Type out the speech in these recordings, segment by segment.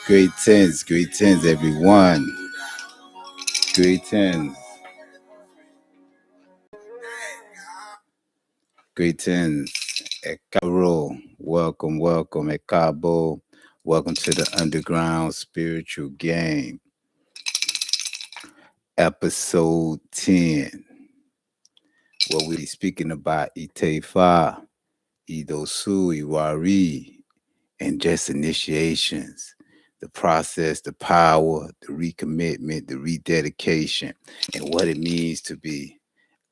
Greetings, everyone. Greetings. Ooro. Welcome, Ekabo. Welcome to the Underground Spiritual Game. Episode 10. Where we'll be speaking about Itefa, Idosu, Irori, and just initiations. The process, the power, the recommitment, the rededication, and what it means to be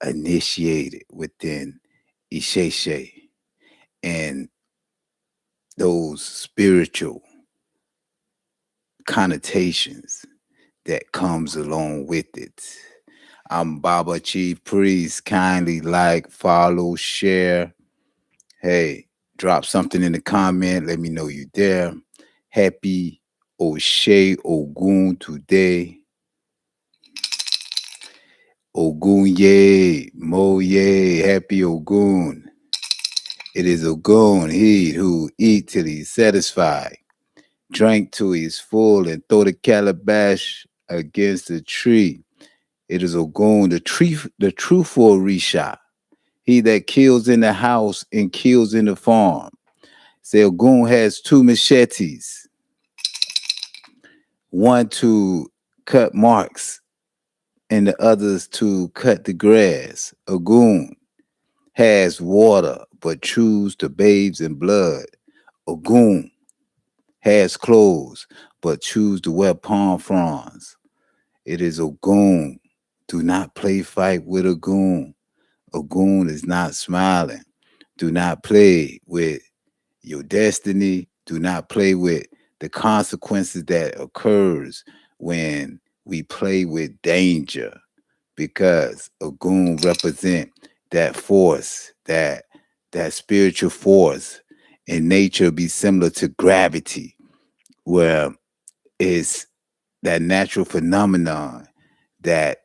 initiated within Isheshe and those spiritual connotations that comes along with it. I'm Baba Chief Priest. Kindly like, follow, share. Hey, drop something in the comment. Let me know you there. Happy Oshe Ogun today. Ogun ye, Mo ye, happy Ogun. It is Ogun, he who eat till he's satisfied, drink till he's full, and throw the calabash against the tree. It is Ogun, the truthful Risha, he that kills in the house and kills in the farm. Say Ogun has two machetes, one to cut marks and the others to cut the grass. Ogun has water but chews the babes in blood. Ogun has clothes but choose to wear palm fronds. It is Ogun. Do not play fight with Ogun. Ogun is not smiling. Do not play with your destiny. Do not play with the consequences that occurs when we play with danger, because Ogun represent that force, that spiritual force in nature be similar to gravity, where it's that natural phenomenon that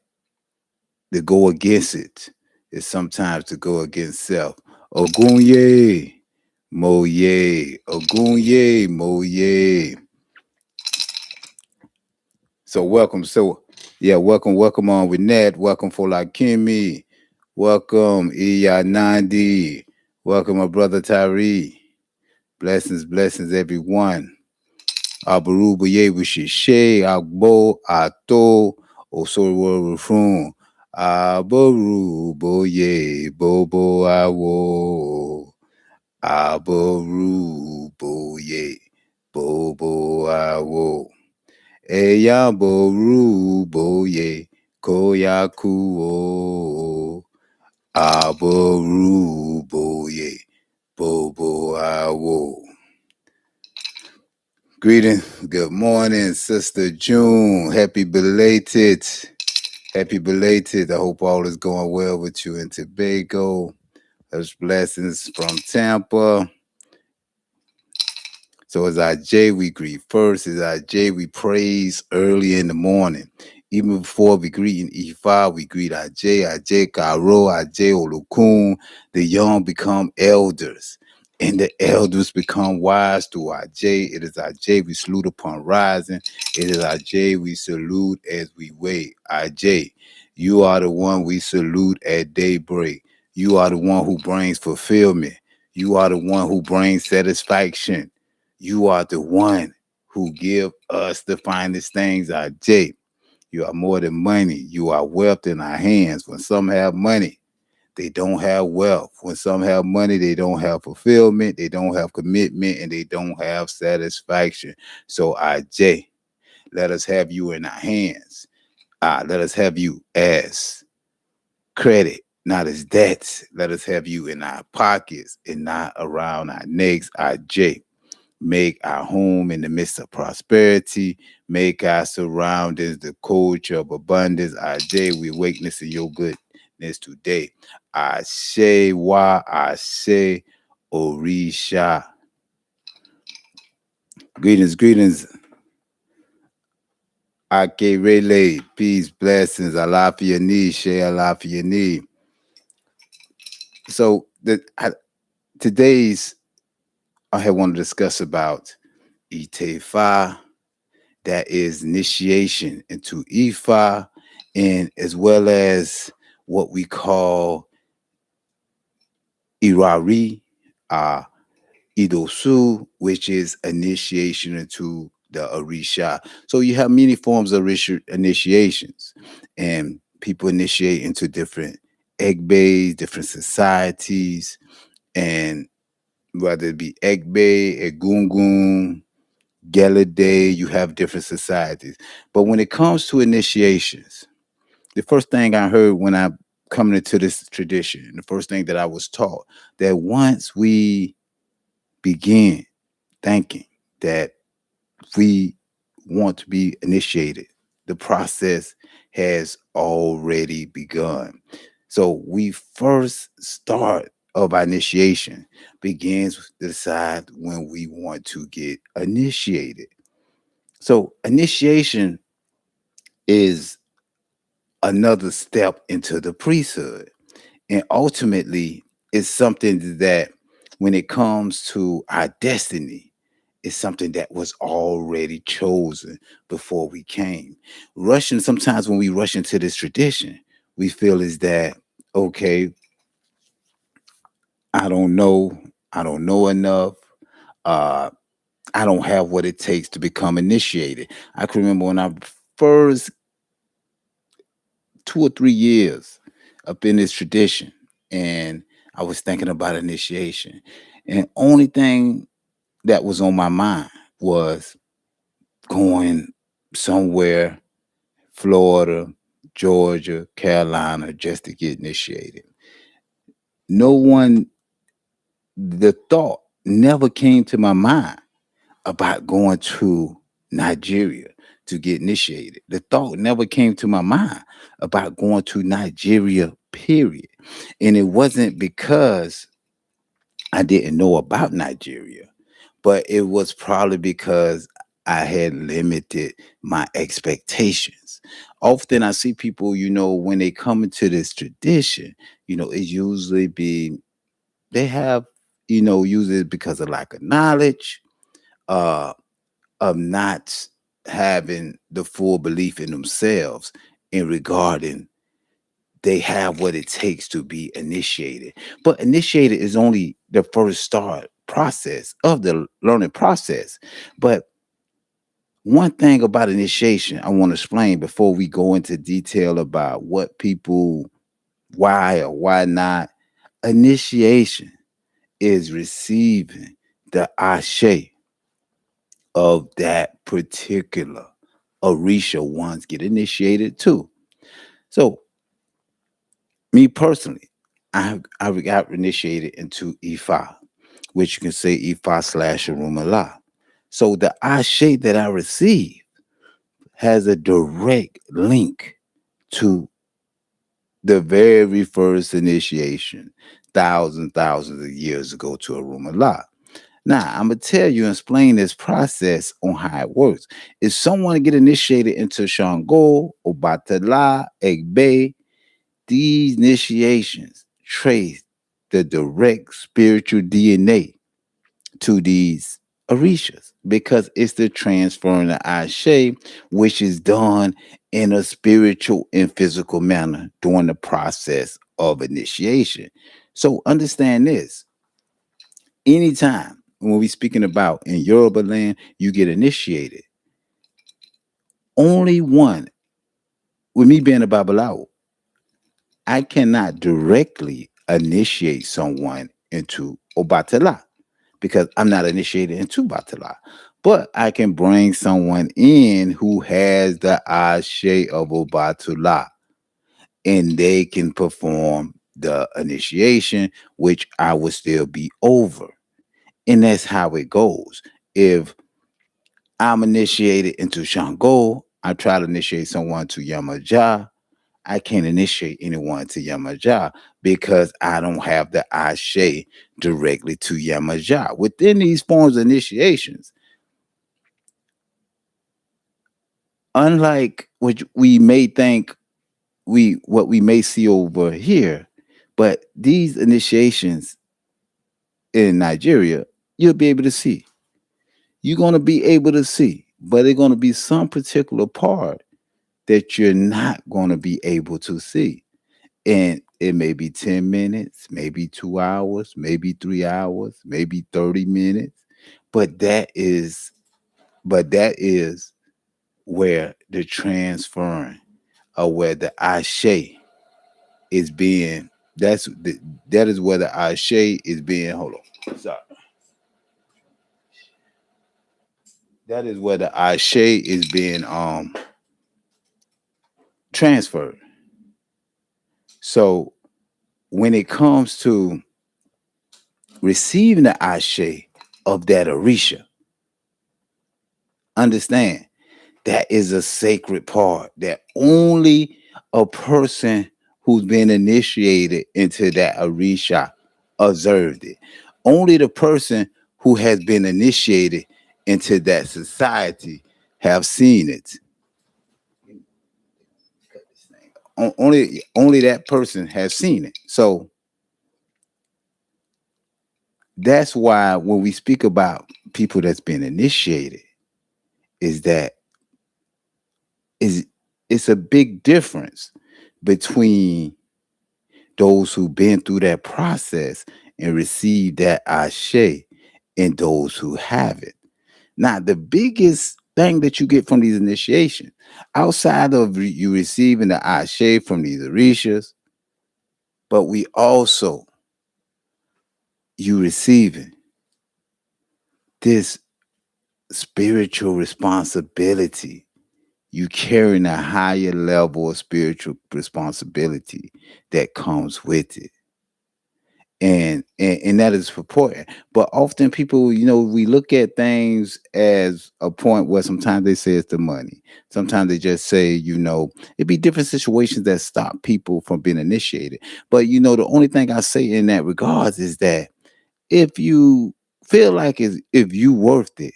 to go against it is sometimes to go against self. Ogun ye, Mo ye, Ogun ye, Mo ye. So welcome. Welcome on with Ned. Welcome for Lakimi. Welcome Iya Nandi. Welcome my brother Tyree. Blessings everyone. Abaruba ye wishishe, Agbo, Ato, Osoro Rufun. Abarubo ye, Bobo Awo. Abarubo ye, Bobo Awo. Eyaborubo ye, Koyakuo. Abarubo ye, Bobo Awo. Greetings. Good morning, Sister June. Happy belated. I hope all is going well with you in Tobago. There's blessings from Tampa. So as our J, we greet first. As our J, we praise early in the morning. Even before we greet in E5, we greet our J, Karo, our J, Olukun. The young become elders, and the elders become wise through our J. It is our J we salute upon rising. It is our J we salute as we wait. Our J, you are the one we salute at daybreak. You are the one who brings fulfillment. You are the one who brings satisfaction. You are the one who give us the finest things, our J. You are more than money. You are wealth in our hands. When some have money, they don't have wealth. When some have money, they don't have fulfillment, they don't have commitment, and they don't have satisfaction. So, our J, let us have you in our hands. Let us have you as credit, not as debts. Let us have you in our pockets and not around our necks, our J. Make our home in the midst of prosperity. Make our surroundings the culture of abundance. Our J, we awakeness in your goodness today. I say why I say Orisha. Greetings. Ake Rele, peace, blessings, Alafia share Alafia. So today's I want to discuss about Itefa, that is initiation into Ifa, and as well as what we call Irori, uh, Idosu, which is initiation into the Orisha. So you have many forms of initiations, and people initiate into different egbe, different societies, and whether it be egbe, egungun, gelede, you have different societies. But when it comes to initiations, the first thing I heard when I coming into this tradition, the first thing that I was taught, that once we begin thinking that we want to be initiated, the process has already begun. So we first start of our initiation begins to decide when we want to get initiated. So initiation is another step into the priesthood. And ultimately, it's something that when it comes to our destiny, it's something that was already chosen before we came. Rushing, sometimes when we rush into this tradition, we feel is that, okay, I don't know, I don't know enough. Uh, I don't have what it takes to become initiated. I can remember when I first 2 or 3 years up in this tradition, and I was thinking about initiation. And only thing that was on my mind was going somewhere, Florida, Georgia, Carolina, just to get initiated. No one, the thought never came to my mind about going to Nigeria to get initiated. The thought never came to my mind about going to Nigeria, period. And it wasn't because I didn't know about Nigeria, but it was probably because I had limited my expectations. Often I see people, when they come into this tradition, it usually be they have, usually because of lack of knowledge, uh of not having the full belief in themselves in regarding they have what it takes to be initiated. But initiated is only the first start process of the learning process. But one thing about initiation I want to explain before we go into detail about what people, why or why not. Initiation is receiving the ashe of that particular Orisha ones get initiated too. So me personally, I got initiated into Ifa, which you can say Ifa slash Arumala. So the Ashe that I received has a direct link to the very first initiation, thousands of years ago to Arumala. Now, I'm gonna tell you and explain this process on how it works. If someone get initiated into Shango, Obatala, Egbe, these initiations trace the direct spiritual DNA to these orishas because it's the transferring of Ashe, which is done in a spiritual and physical manner during the process of initiation. So understand this. Anytime when we speaking about in Yoruba land, you get initiated. Only one, with me being a Babalawo, I cannot directly initiate someone into Obatala because I'm not initiated into Batala. But I can bring someone in who has the Ashe of Obatala and they can perform the initiation, which I will still be over. And that's how it goes. If I'm initiated into Shango, I try to initiate someone to Yamaja, I can't initiate anyone to Yamaja because I don't have the Ashe directly to Yamaja. Within these forms of initiations, unlike what we may think what we may see over here, but these initiations in Nigeria, you'll be able to see. You're going to be able to see, but it's going to be some particular part that you're not going to be able to see. And it may be 10 minutes, maybe 2 hours, maybe 3 hours, maybe 30 minutes. But that is where the transferring, or where the ashe is being, that is where the ashe is being, hold on. Sorry. That is where the ashe is being transferred. So when it comes to receiving the ashe of that Orisha, understand that is a sacred part that only a person who's been initiated into that Orisha observed it. Only the person who has been initiated into that society have seen it. Only that person has seen it. So that's why when we speak about people that's been initiated, is that is it's a big difference between those who've been through that process and received that ashe and those who haven't. Now, the biggest thing that you get from these initiations, outside of you receiving the ashe from these orishas, but we also you receiving this spiritual responsibility. You carrying a higher level of spiritual responsibility that comes with it. And that is important. But often people, we look at things as a point where sometimes they say it's the money. Sometimes they just say, it'd be different situations that stop people from being initiated. But the only thing I say in that regards is that if you feel like if you worth it,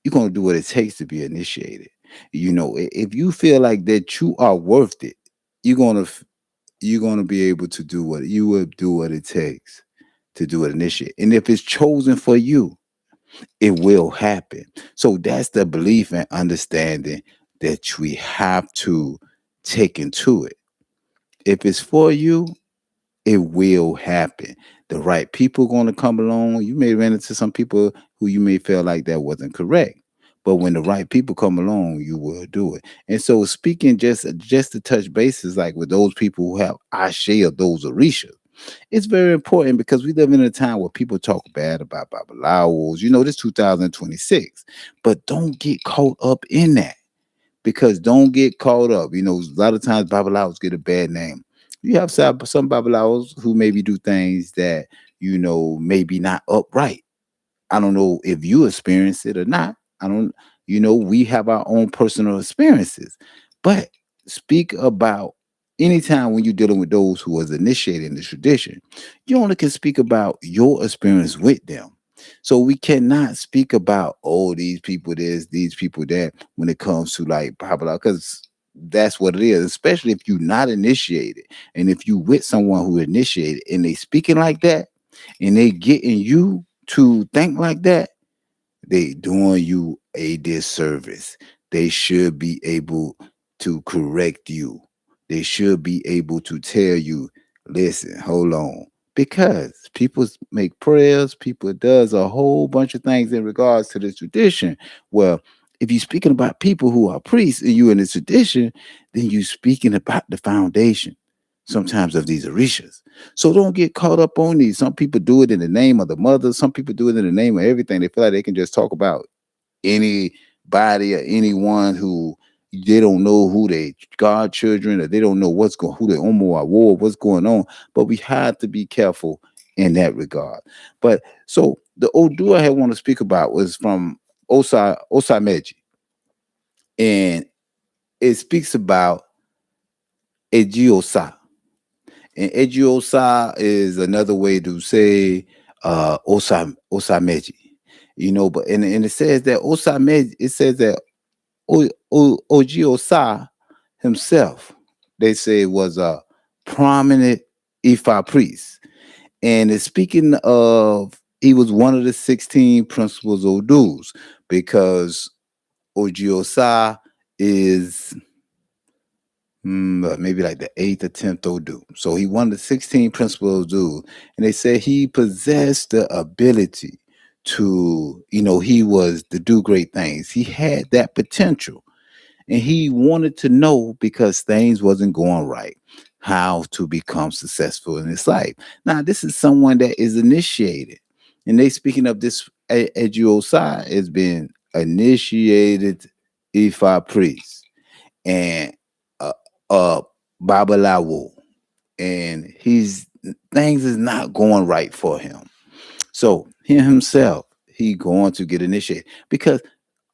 you're gonna do what it takes to be initiated. If you feel like that you are worth it, you're gonna you're going to be able to do what you will do what it takes to do it initiate. And if it's chosen for you, it will happen. So that's the belief and understanding that we have to take into it. If it's for you, it will happen. The right people going to come along. You may run into some people who you may feel like that wasn't correct. But when the right people come along, you will do it. And so speaking just to touch bases, like with those people who have ashe of those orishas, it's very important because we live in a time where people talk bad about babalawos. This 2026. But don't get caught up in that, because don't get caught up. A lot of times babalawos get a bad name. You have some babalawos who maybe do things that, maybe not upright. I don't know if you experience it or not. I don't, we have our own personal experiences. But speak about anytime when you're dealing with those who was initiating the tradition, you only can speak about your experience with them. So we cannot speak about, oh, these people this, these people that, when it comes to like blah blah, because that's what it is, especially if you're not initiated. And if you with someone who initiated and they speaking like that and they getting you to think like that, they doing you a disservice. They should be able to correct you. They should be able to tell you, listen, hold on. Because people make prayers, people does a whole bunch of things in regards to the tradition. Well, if you're speaking about people who are priests and you in the tradition, then you're speaking about the foundation sometimes of these orishas. So don't get caught up on these. Some people do it in the name of the mother. Some people do it in the name of everything. They feel like they can just talk about anybody or anyone who they don't know who they godchildren, or they don't know who they Omo or war, what's going on. But we have to be careful in that regard. But so the Odu I had want to speak about was from Òsá Méjì, and it speaks about Eji Osa. And Eji Osa is another way to say Òsá Méjì. But and it says that Òsá Méjì, it says that Eji Osa himself, they say, was a prominent Ifa priest. And it's speaking of He was one of the 16 principals Odus because Eji Osa is maybe like the 8th or 10th Odu. So he won the 16 principal Odu. And they said he possessed the ability to, he was to do great things. He had that potential. And he wanted to know because things wasn't going right, how to become successful in his life. Now, this is someone that is initiated. And they speaking of this Eji Osa has been initiated Ifa priest and uh Babalawo. And he's things is not going right for him. So him himself, he going to get initiated because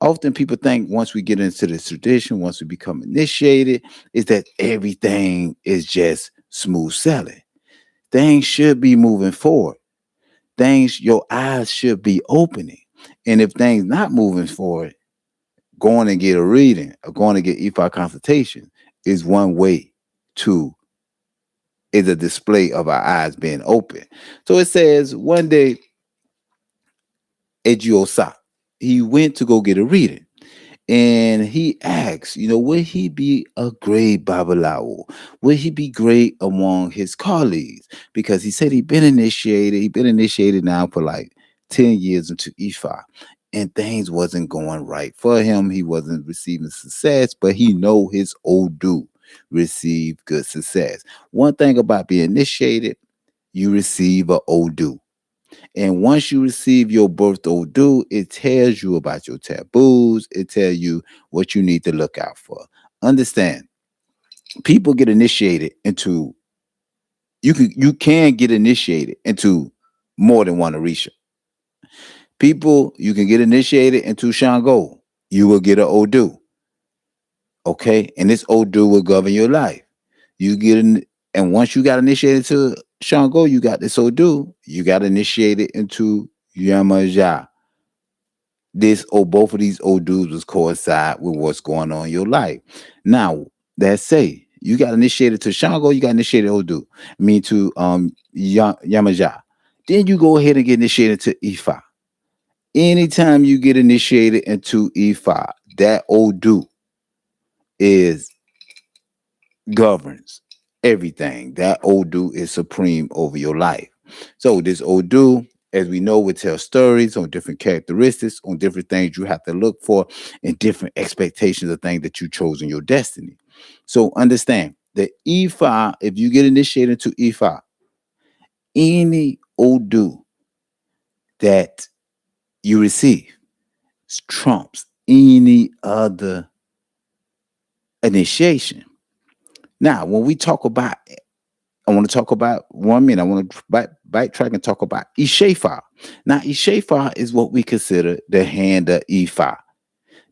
often people think once we get into this tradition, once we become initiated, is that everything is just smooth sailing. Things should be moving forward. Things, your eyes should be opening. And if things not moving forward, going and get a reading or going to get EFI consultation is one way to is a display of our eyes being open. So it says one day Eji Osa, he went to go get a reading. And he asked, would he be a great Babalawo? Would he be great among his colleagues? Because he said he'd been initiated. He'd been initiated now for like 10 years into Ifa. And things wasn't going right for him. He wasn't receiving success, but he know his Odu received good success. One thing about being initiated, you receive a Odu. And once you receive your birth Odu, it tells you about your taboos. It tells you what you need to look out for. Understand, people get initiated into you can get initiated into more than one Orisha. People, you can get initiated into Shango. You will get an Odu. Okay? And this Odu will govern your life. You get in, and once you got initiated to Shango, you got this Odu. You got initiated into Yamaja. Both of these old dudes was coincide with what's going on in your life. Now, that say you got initiated to Shango, you got initiated Odu, mean to Yamaja. Then you go ahead and get initiated to Ifa. Anytime you get initiated into Ifa, that Odu is governs everything. That Odu is supreme over your life. So this Odu, as we know, would tell stories on different characteristics, on different things you have to look for, and different expectations of things that you chose in your destiny. So understand that Ifa, if you get initiated to Ifa, any Odu that you receive trumps any other initiation. Now, when we talk about I want to talk about 1 minute. I want to backtrack and talk about Ishefa. Now, Ishefa is what we consider the hand of Ifa.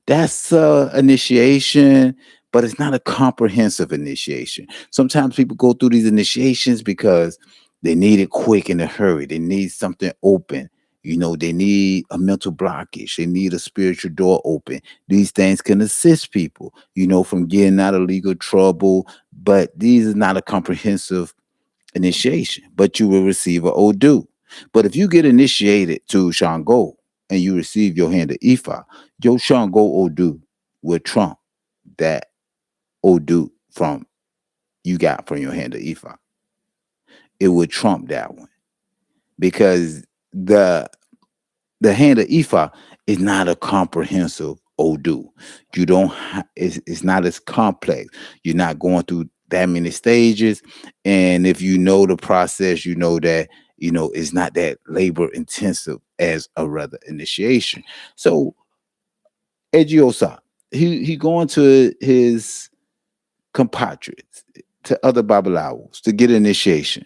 That's initiation, but it's not a comprehensive initiation. Sometimes people go through these initiations because they need it quick in a hurry. They need something open. They need a mental blockage. They need a spiritual door open. These things can assist people, from getting out of legal trouble. But these is not a comprehensive initiation, but you will receive an Odu. But if you get initiated to Shango and you receive your hand of Ifa, your Shango Odu will trump that Odu from you got from your hand of Ifa. It would trump that one because the hand of Ifa is not a comprehensive Odu. You don't. It's not as complex. You're not going through that many stages, and if you know the process, you know that it's not that labor intensive as a rather initiation. So Eji Osa, he going to his compatriots, to other Babalawos to get initiation.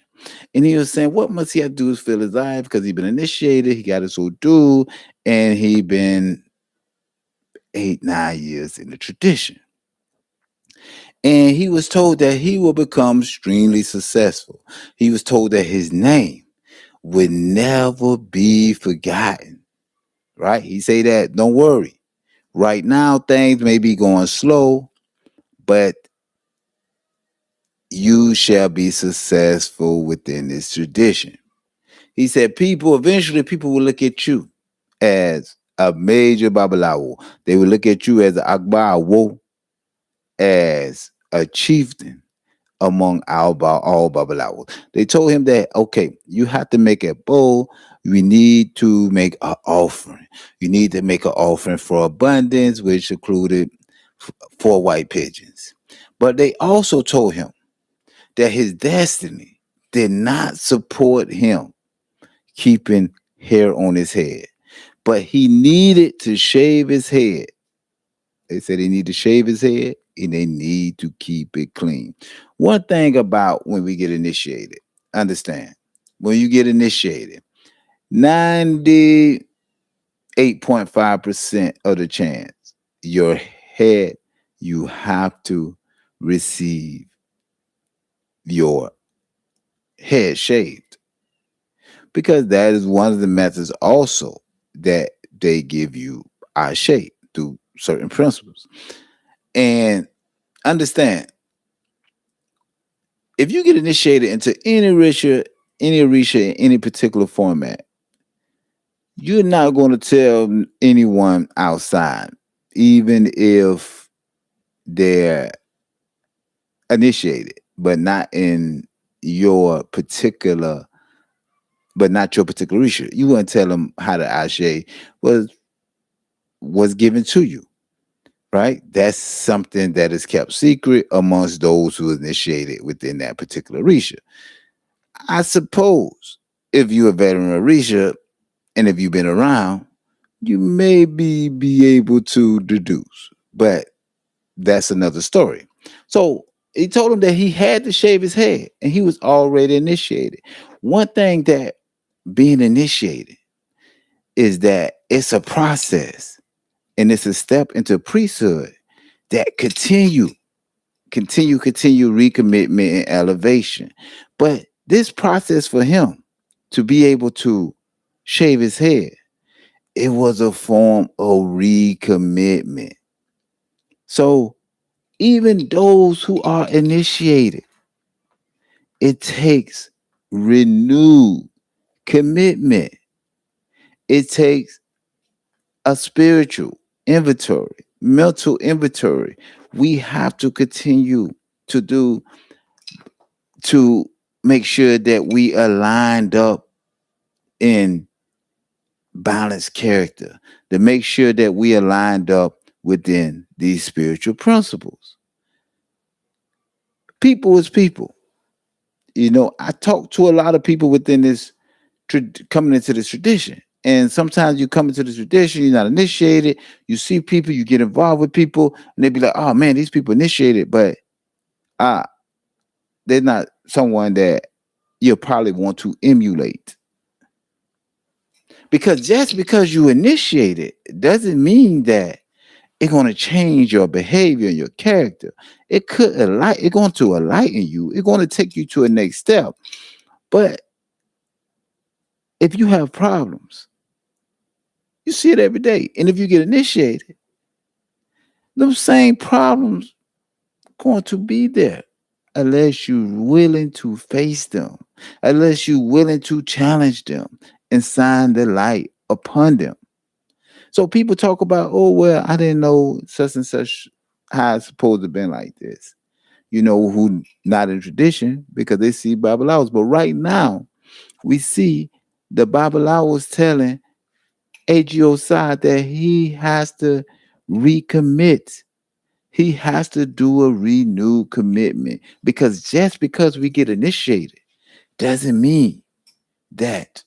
And he was saying, what must he have to do to fill his life? Because he been initiated, he got his Odu, and he been 8, 9 years in the tradition. And he was told that he will become extremely successful. He was told that his name would never be forgotten. Right? He say that, don't worry. Right now, things may be going slow, but you shall be successful within this tradition. He said eventually people will look at you as a major babalawo. They will look at you as an Agbawo, as a chieftain among all babalawos. They told him that, okay, you have to make a bowl. We need to make an offering. You need to make an offering for abundance, which included 4 white pigeons. But they also told him that his destiny did not support him keeping hair on his head, but he needed to shave his head. They said he need to shave his head and they need to keep it clean. One thing about when we get initiated, understand, when you get initiated, 98.5% of the chance your head, you have to receive your head shaved, because that is one of the methods also that they give you our shape through certain principles. And understand, if you get initiated into any Orisha in any particular format, you're not going to tell anyone outside, even if they're initiated, your particular, but not your particular Orisha. You wouldn't tell them how the Ashe was was given to you, right? That's something that is kept secret amongst those who initiated within that particular Orisha. I suppose if you're a veteran Orisha and if you've been around, you may be able to deduce, but that's another story. So he told him that he had to shave his head and he was already initiated. One thing that being initiated is that it's a process and it's a step into priesthood that continue recommitment and elevation. But this process for him to be able to shave his head, it was a form of recommitment. So even those who are initiated, it takes renewed commitment. It takes a spiritual inventory, mental inventory. We have to continue to do to make sure that we are lined up in balanced character, to make sure that we are lined up within these spiritual principles. People is people. You know, I talk to a lot of people within this coming into this tradition. And sometimes you come into this tradition, you're not initiated, you see people, you get involved with people, and they be like, oh man, these people initiated, but uh, they're not someone that you'll probably want to emulate. Because just because you initiate it doesn't mean that it's going to change your behavior and your character. It's going to enlighten you. It's going to take you to a next step. But if you have problems, you see it every day. And if you get initiated, those same problems going to be there unless you're willing to face them, unless you're willing to challenge them and shine the light upon them. So people talk about, oh well, I didn't know such and such how it's supposed to have been like this. You know, who not in tradition because they see Babalaos. But right now, we see the Babalaos telling Eji Osa that he has to recommit. He has to do a renewed commitment because just because we get initiated doesn't mean that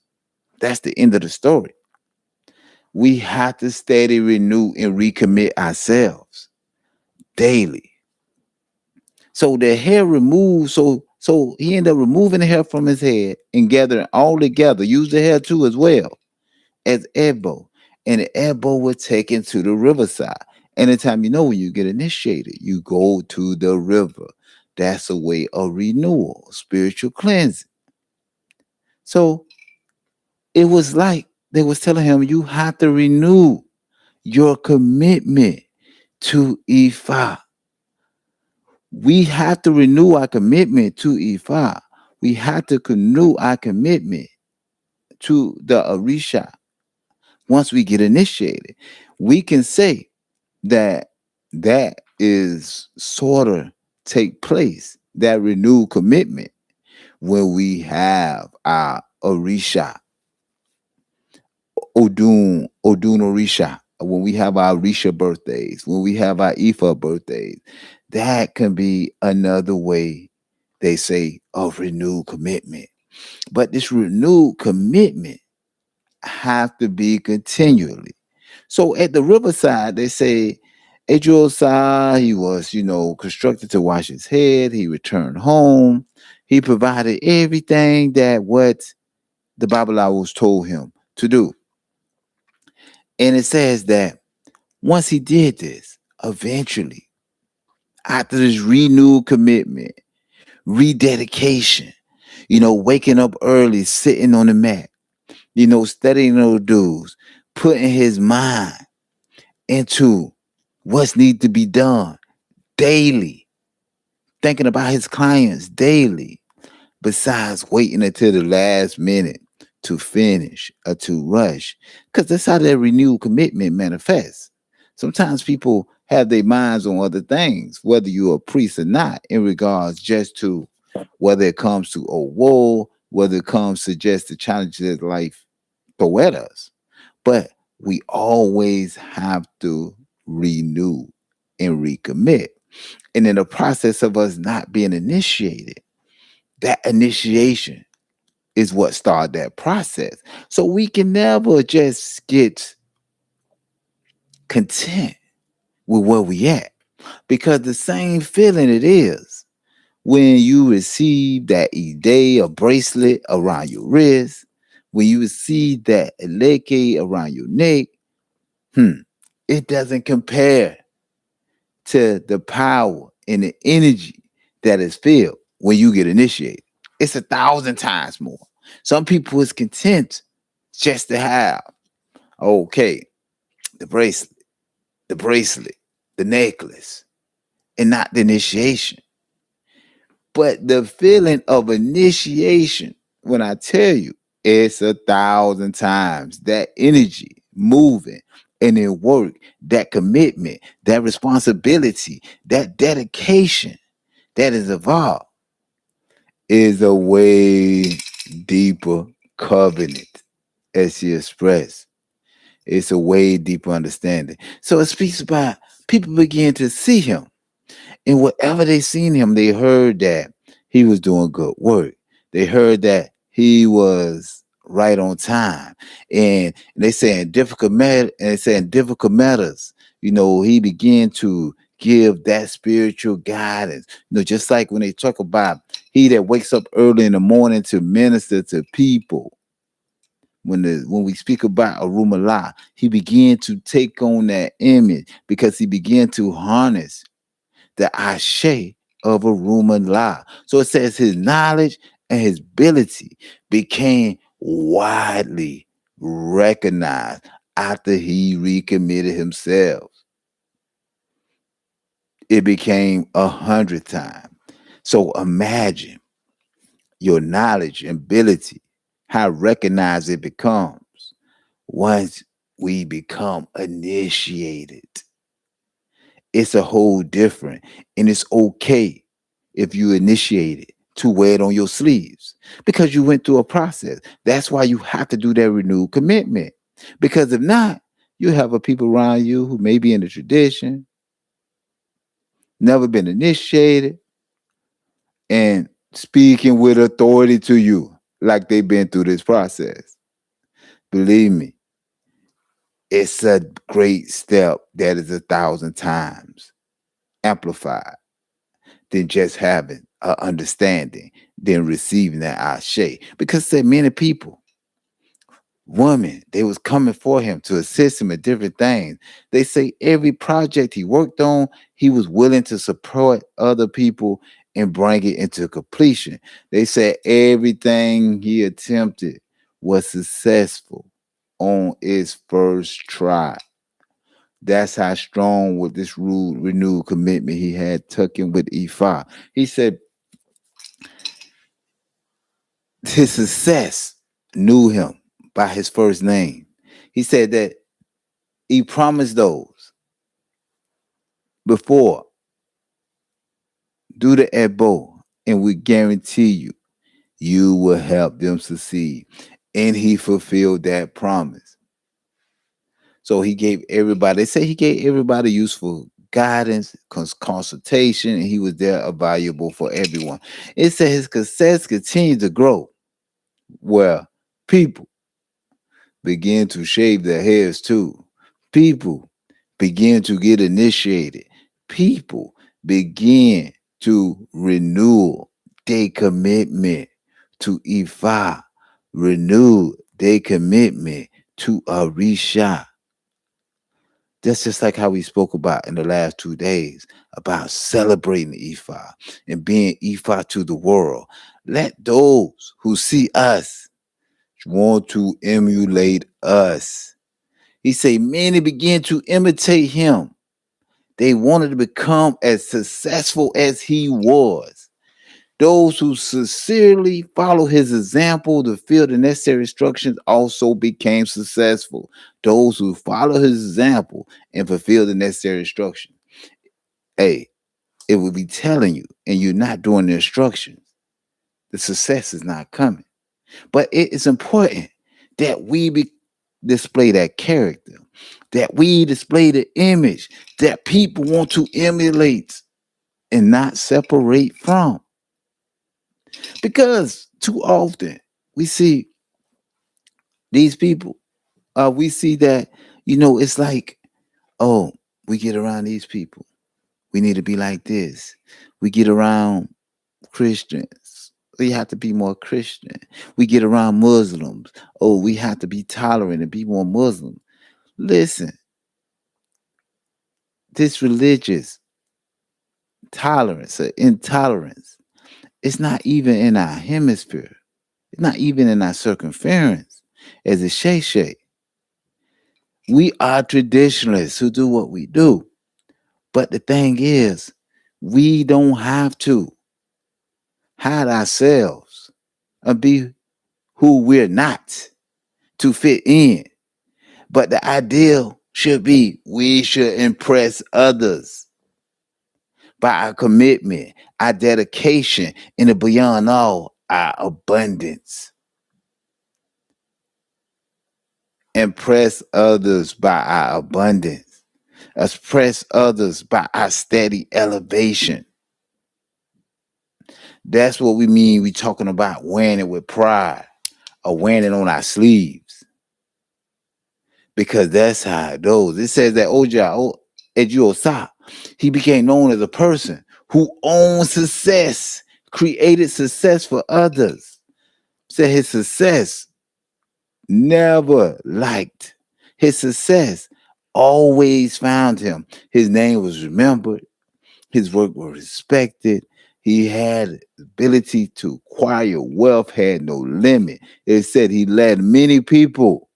that's the end of the story. We have to steady renew and recommit ourselves daily. So the hair removed, so he ended up removing the hair from his head and gathering all together, use the hair too as well as ebuu. And the ebuu was taken to the riverside. Anytime you know when you get initiated, you go to the river. That's a way of renewal, spiritual cleansing. So it was like they was telling him, you have to renew your commitment to Ifa. We have to renew our commitment to Ifa. We have to renew our commitment to the Orisha, once we get initiated, we can say that that is sort of take place, that renewed commitment, when we have our Orisha, Odun Orisha, when we have our Orisha birthdays, when we have our Ifa birthdays. That can be another way, they say, of renewed commitment. But this renewed commitment have to be continually. So at the riverside, they say Eji Osa, he was, constructed to wash his head. He returned home. He provided everything that what the Babalawos told him to do. And it says that once he did this, eventually, after this renewed commitment, rededication, waking up early, sitting on the mat, studying those dudes, putting his mind into what's need to be done daily, thinking about his clients daily, besides waiting until the last minute to finish or to rush. Because that's how that renewed commitment manifests. Sometimes people have their minds on other things, whether you're a priest or not, in regards just to whether it comes to a war, whether it comes to just the challenges that life throw at us. But we always have to renew and recommit. And in the process of us not being initiated, that initiation is what started that process. So we can never just get content with where we at, because the same feeling it is when you receive that Ide, a bracelet around your wrist, when you receive that Eleke around your neck, it doesn't compare to the power and the energy that is filled when you get initiated. It's 1,000 times more. Some people is content just to have, okay, the bracelet, the bracelet, the necklace, and not the initiation. But the feeling of initiation, when I tell you, it's 1,000 times that energy moving and in work, that commitment, that responsibility, that dedication that is involved is a way deeper covenant, as she expressed. It's a way deeper understanding. So it speaks about people begin to see him. And whatever they seen him, they heard that he was doing good work. They heard that he was right on time. And they saying difficult matters, he began to give that spiritual guidance. Just like when they talk about he that wakes up early in the morning to minister to people. When we speak about Arumala, he began to take on that image because he began to harness the ashe of Arumala. So it says his knowledge and his ability became widely recognized after he recommitted himself. It became 100 times. So imagine your knowledge and ability, how recognized it becomes once we become initiated. It's a whole different, and it's okay if you initiate it to wear it on your sleeves because you went through a process. That's why you have to do that renewed commitment. Because if not, you have a people around you who may be in the tradition, never been initiated, and speaking with authority to you like they've been through this process. Believe me, it's a great step that is 1,000 times amplified than just having an understanding, than receiving that ashe. Because there many people, women, they was coming for him to assist him in different things. They say every project he worked on, he was willing to support other people and bring it into completion. They said everything he attempted was successful on its first try. That's how strong with this renewed commitment he had taken with Ifa. He said his success knew him. by his first name. He said that he promised those before, do the ebuu, and we guarantee you, you will help them succeed. And he fulfilled that promise. So he gave everybody, they say he gave everybody useful guidance, consultation, and he was there valuable for everyone. It said his success continued to grow, where people began to shave their heads too. People began to get initiated. People began to renew their commitment to Ifa, renew their commitment to Orisha. That's just like how we spoke about in the last 2 days about celebrating Ifa and being Ifa to the world. Let those who see us want to emulate us. He said many began to imitate him. They wanted to become as successful as he was. Those who sincerely follow his example to fill the necessary instructions also became successful. Those who follow his example and fulfill the necessary instructions. Hey, it will be telling you, and you're not doing the instructions, the success is not coming. But it is important that we display that character, that we display the image that people want to emulate and not separate from. Because too often we see these people, we see that, it's like, oh, we get around these people. We need to be like this. We get around Christians. We have to be more Christian. We get around Muslims. Oh, we have to be tolerant and be more Muslim. Listen, this religious tolerance or intolerance, it's not even in our hemisphere. It's not even in our circumference as a shay. We are traditionalists who do what we do. But the thing is, we don't have to hide ourselves and be who we're not to fit in. But the ideal should be we should impress others by our commitment, our dedication, and beyond all, our abundance. Impress others by our abundance. Impress others by our steady elevation. That's what we mean. We talking about wearing it with pride or wearing it on our sleeves. Because that's how it goes. It says that Eji Osa, he became known as a person who owned success, created success for others. Said his success never liked. His success always found him. His name was remembered. His work was respected. He had ability to acquire wealth, had no limit. It said he led many people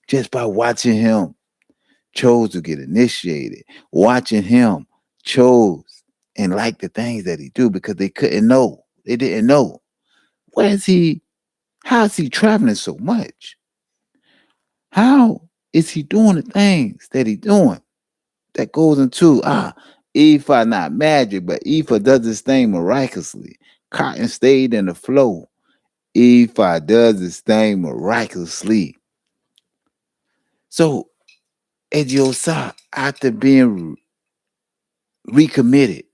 just by watching him chose to get initiated. Watching him chose and like the things that he do because they couldn't know. They didn't know. How is he traveling so much? How is he doing the things that he doing? That goes into Ifa not magic, but Ifa does this thing miraculously. Cotton stayed in the flow. Ifa does this thing miraculously. So Eji Osa, after being recommitted,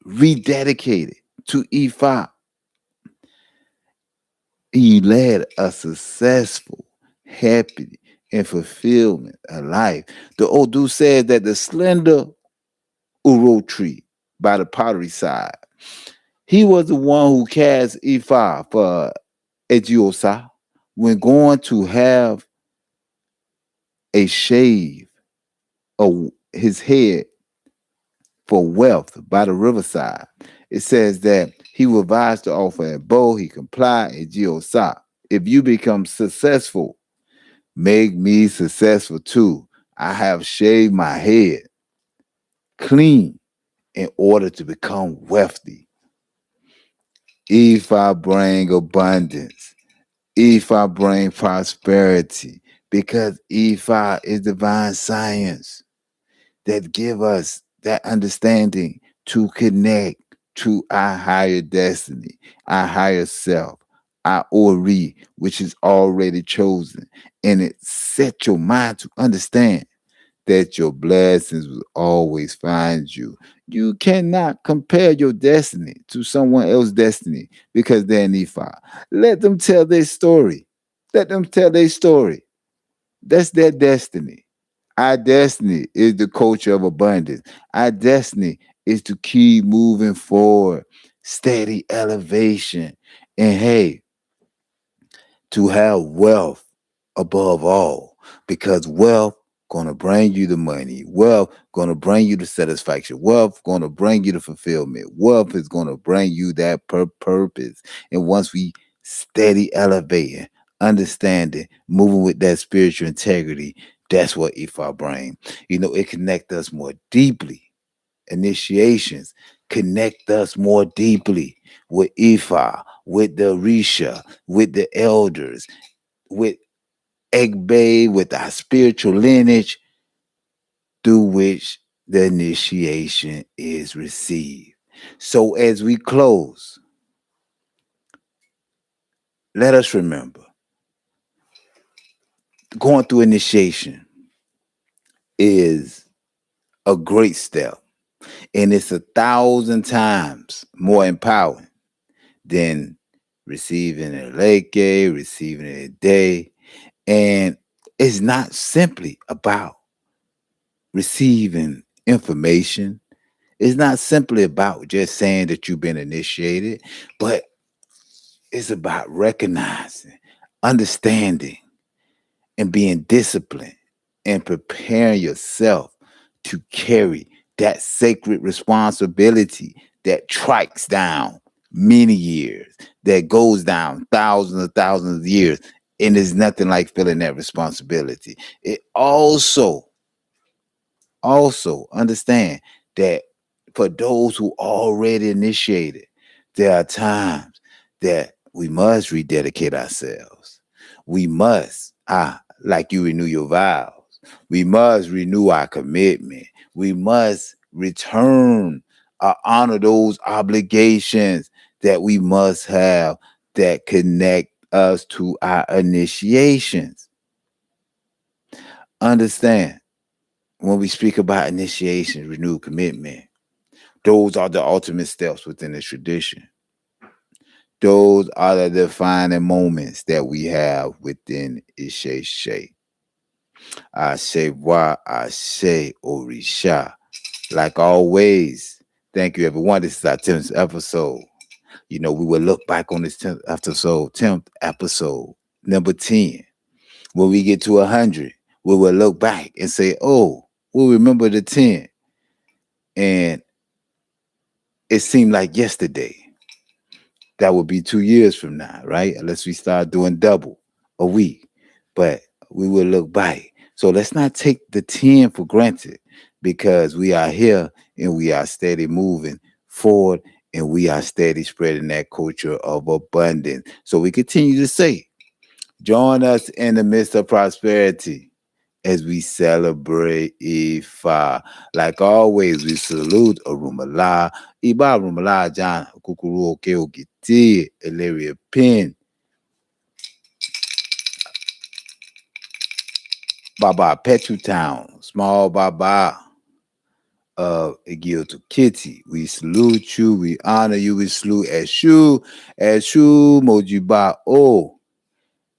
rededicated to Ifa, he led a successful, happy, and fulfillment of life. The Odu said that the slender Ooro tree by the pottery side, he was the one who cast Ifa for Eji Osa when going to have a shave of his head for wealth by the riverside. It says that he was advised to offer a bow. He complied. Eji Osa, if you become successful, make me successful too. I have shaved my head clean in order to become wealthy. Ifa bring abundance. Ifa bring prosperity because Ifa is divine science that give us that understanding to connect to our higher destiny, our higher self, our Ori, which is already chosen. And it set your mind to understand that your blessings will always find you. You cannot compare your destiny to someone else's destiny because they're Nephi. Let them tell their story. Let them tell their story. That's their destiny. Our destiny is the culture of abundance. Our destiny is to keep moving forward, steady elevation. And hey, to have wealth above all, because wealth gonna bring you the money. Wealth gonna bring you the satisfaction. Wealth gonna bring you the fulfillment. Wealth is gonna bring you that purpose. And once we steady elevating, understanding, moving with that spiritual integrity, that's what Ifa bring. It connect us more deeply. Initiations connect us more deeply with Ifa, with the Risha, with the elders, with Egbe, with our spiritual lineage through which the initiation is received. So as we close, let us remember going through initiation is a great step, and it's 1,000 times more empowering than receiving a leke, receiving a day. And it's not simply about receiving information. It's not simply about just saying that you've been initiated, but it's about recognizing, understanding, and being disciplined and preparing yourself to carry that sacred responsibility that trikes down many years, that goes down thousands of years. And there's nothing like feeling that responsibility. It also understand that for those who already initiated, there are times that we must rededicate ourselves. We must, like you renew your vows, we must renew our commitment. We must return or honor those obligations that we must have that connect us to our initiations. Understand, when we speak about initiation, renewed commitment, those are the ultimate steps within the tradition. Those are the defining moments that we have within Ishe. I say wa, I say Orisha. Like always, thank you everyone. This is our 10th episode. We will look back on this 10th episode, number 10. When we get to 100, we will look back and say, oh, we'll remember the 10. And it seemed like yesterday. That would be 2 years from now, right? Unless we start doing double a week. But we will look back. So let's not take the 10 for granted because we are here and we are steady moving forward and we are steady spreading that culture of abundance. So we continue to say, join us in the midst of prosperity as we celebrate Ifa. Like always, we salute Arumala, Iba Arumala John, Kukuru Oke Okiti, Ilaria Pin, Baba Petu Town, Small Baba of Igioto Kitty. We salute you, we honor you, we salute Eshu Mojiba O.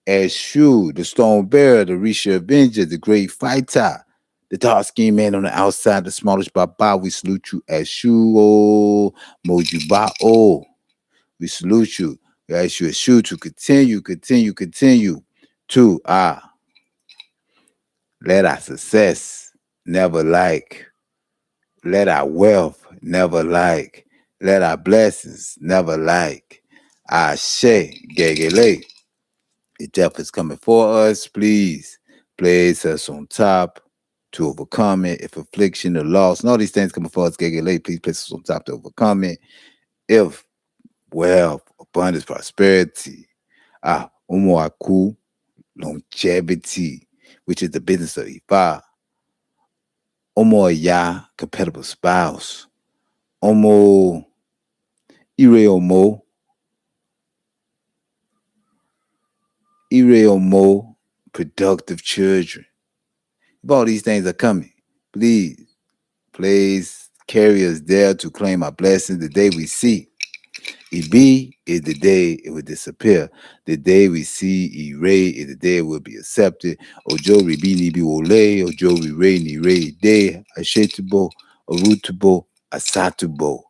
Eshu, the Stone Bearer, the Risha Avenger, the Great Fighter, the dark skinned man on the outside, the smallest Baba. We salute you, Eshu, oh, Mojuba, oh. We salute you. We ask you, Eshu, to continue to let our success never like, let our wealth never like, let our blessings never like. Ashe, Gegele. If death is coming for us, please place us on top to overcome it. If affliction or loss and all these things coming for us, late, please place us on top to overcome it. If wealth, abundance, prosperity, Omo Aku, longevity, which is the business of Ifa. Omo Ya, compatible spouse. Omo Ire Omo, Ire Omo, productive children. If all these things are coming, please carry us there to claim our blessings the day we see. Ibi is the day it will disappear. The day we see Ire is the day it will be accepted. Ojo Ribi Nibi Wole, Ojo Rire Ni Re De, Ashetubo, Orutubo, Asatubo,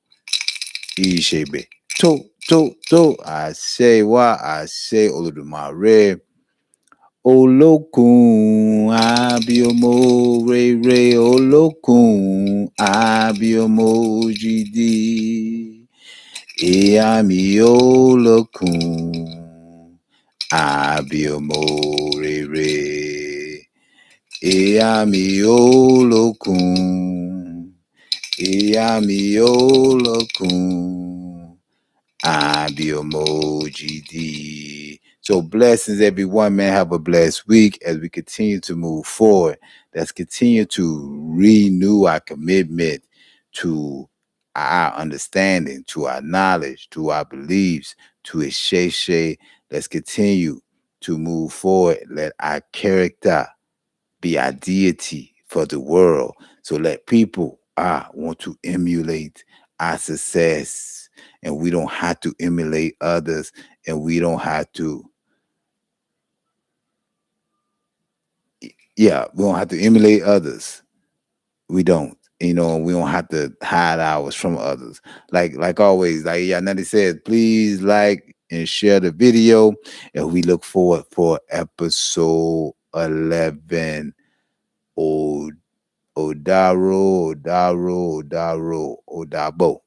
Ishebe. To, I say what I say, Oludumare. Olókun abiomo rere olókun abiomo jìdí ìyá mi olókun abiomo rere ìyá mi olókun ìyá mi olókun abiomo. So blessings, everyone, man. Have a blessed week as we continue to move forward. Let's continue to renew our commitment to our understanding, to our knowledge, to our beliefs, to Isheshe. Let's continue to move forward. Let our character be our deity for the world. So let people want to emulate our success, and we don't have to emulate others, and we don't have to we don't have to emulate others. We don't. We don't have to hide ours from others. Like always, like Yanati said, please like and share the video. And we look forward for episode 11. Odaro, Odabo.